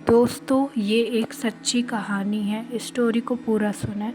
दोस्तों ये एक सच्ची कहानी है, स्टोरी को पूरा सुने।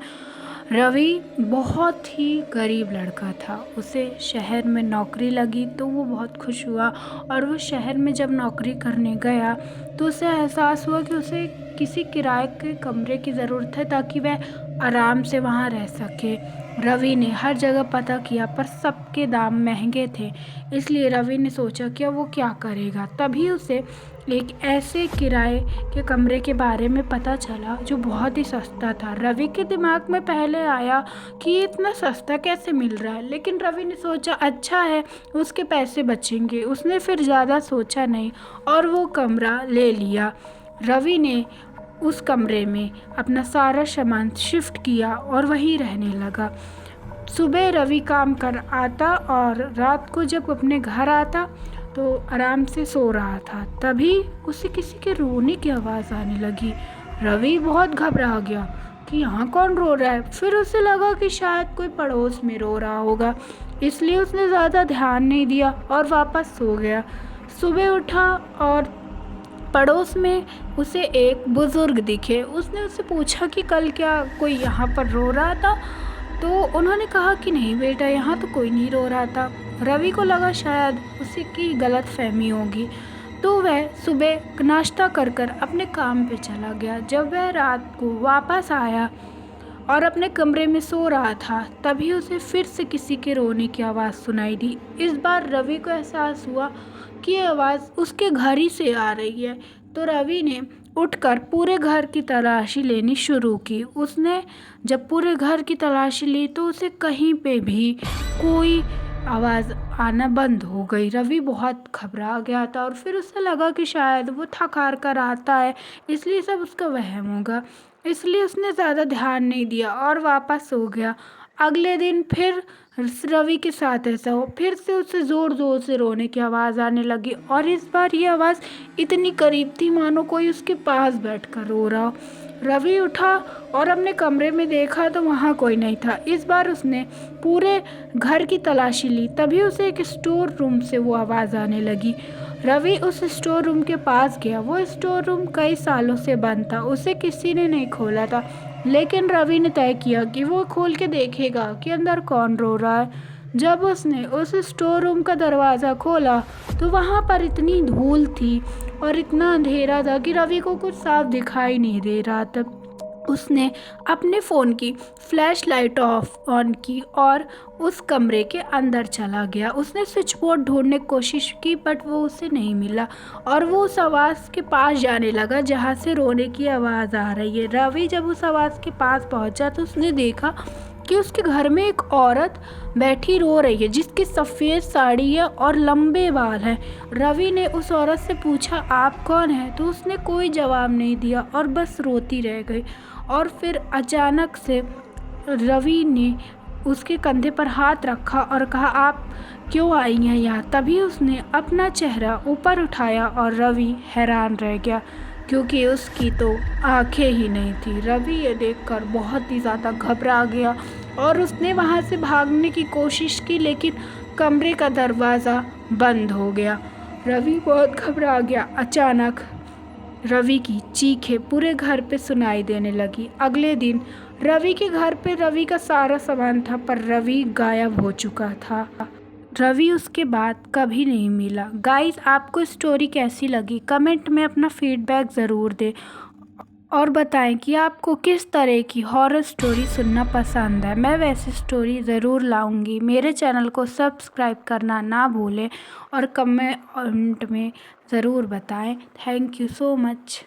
रवि बहुत ही गरीब लड़का था। उसे शहर में नौकरी लगी तो वो बहुत खुश हुआ। और वो शहर में जब नौकरी करने गया तो उसे एहसास हुआ कि उसे किसी किराए के कमरे की ज़रूरत है ताकि वह आराम से वहाँ रह सके। रवि ने हर जगह पता किया पर सबके दाम महंगे थे। इसलिए रवि ने सोचा कि अब वो क्या करेगा। तभी उसे एक ऐसे किराए के कमरे के बारे में पता चला जो बहुत ही सस्ता था। रवि के दिमाग में पहले आया कि ये इतना सस्ता कैसे मिल रहा है, लेकिन रवि ने सोचा अच्छा है, उसके पैसे बचेंगे। उसने फिर ज़्यादा सोचा नहीं और वो कमरा ले लिया। रवि ने उस कमरे में अपना सारा सामान शिफ्ट किया और वहीं रहने लगा। सुबह रवि काम कर आता और रात को जब अपने घर आता तो आराम से सो रहा था। तभी उसे किसी के रोने की आवाज़ आने लगी। रवि बहुत घबरा गया कि यहाँ कौन रो रहा है। फिर उसे लगा कि शायद कोई पड़ोस में रो रहा होगा, इसलिए उसने ज़्यादा ध्यान नहीं दिया और वापस सो गया। सुबह उठा और पड़ोस में उसे एक बुज़ुर्ग दिखे। उसने उससे पूछा कि कल क्या कोई यहाँ पर रो रहा था। तो उन्होंने कहा कि नहीं बेटा, यहाँ तो कोई नहीं रो रहा था। रवि को लगा शायद उसी की गलत फहमी होगी, तो वह सुबह नाश्ता कर कर अपने काम पे चला गया। जब वह रात को वापस आया और अपने कमरे में सो रहा था तभी उसे फिर से किसी के रोने की आवाज़ सुनाई दी। इस बार रवि को एहसास हुआ कि ये आवाज़ उसके घर ही से आ रही है। तो रवि ने उठकर पूरे घर की तलाशी लेनी शुरू की। उसने जब पूरे घर की तलाशी ली तो उसे कहीं पे भी कोई आवाज़ आना बंद हो गई। रवि बहुत घबरा गया था और फिर उसे लगा कि शायद वो थक हार कर आता है, इसलिए सब उसका वहम होगा। इसलिए उसने ज़्यादा ध्यान नहीं दिया और वापस सो गया। अगले दिन फिर रवि के साथ ऐसा हो, फिर से उसे ज़ोर ज़ोर से रोने की आवाज़ आने लगी और इस बार ये आवाज़ इतनी करीब थी मानो कोई उसके पास बैठकर रो रहा हो। रवि उठा और अपने कमरे में देखा तो वहाँ कोई नहीं था। इस बार उसने पूरे घर की तलाशी ली, तभी उसे एक स्टोर रूम से वो आवाज़ आने लगी। रवि उस स्टोर रूम के पास गया। वो स्टोर रूम कई सालों से बंद था, उसे किसी ने नहीं खोला था। लेकिन रवि ने तय किया कि वो खोल के देखेगा कि अंदर कौन रो रहा है। जब उसने उस स्टोर रूम का दरवाज़ा खोला तो वहाँ पर इतनी धूल थी और इतना अंधेरा था कि रवि को कुछ साफ दिखाई नहीं दे रहा था। उसने अपने फ़ोन की फ्लैश लाइट ऑन की और उस कमरे के अंदर चला गया। उसने स्विच बोर्ड ढूंढने की कोशिश की बट वो उसे नहीं मिला और वो उस आवाज़ के पास जाने लगा जहाँ से रोने की आवाज़ आ रही है। रवि जब उस आवाज़ के पास पहुँचा तो उसने देखा कि उसके घर में एक औरत बैठी रो रही है जिसकी सफ़ेद साड़ी है और लंबे बाल हैं। रवि ने उस औरत से पूछा आप कौन हैं, तो उसने कोई जवाब नहीं दिया और बस रोती रह गई। और फिर अचानक से रवि ने उसके कंधे पर हाथ रखा और कहा आप क्यों आई हैं यहाँ। तभी उसने अपना चेहरा ऊपर उठाया और रवि हैरान रह गया क्योंकि उसकी तो आंखें ही नहीं थी। रवि ये देखकर बहुत ही ज़्यादा घबरा गया और उसने वहाँ से भागने की कोशिश की, लेकिन कमरे का दरवाज़ा बंद हो गया। रवि बहुत घबरा गया। अचानक रवि की चीखें पूरे घर पे सुनाई देने लगी। अगले दिन रवि के घर पे रवि का सारा सामान था पर रवि गायब हो चुका था। रवि उसके बाद कभी नहीं मिला। गाइस, आपको स्टोरी कैसी लगी कमेंट में अपना फीडबैक ज़रूर दें और बताएं कि आपको किस तरह की हॉरर स्टोरी सुनना पसंद है। मैं वैसी स्टोरी ज़रूर लाऊंगी। मेरे चैनल को सब्सक्राइब करना ना भूलें और कमेंट में ज़रूर बताएं। Thank you so much.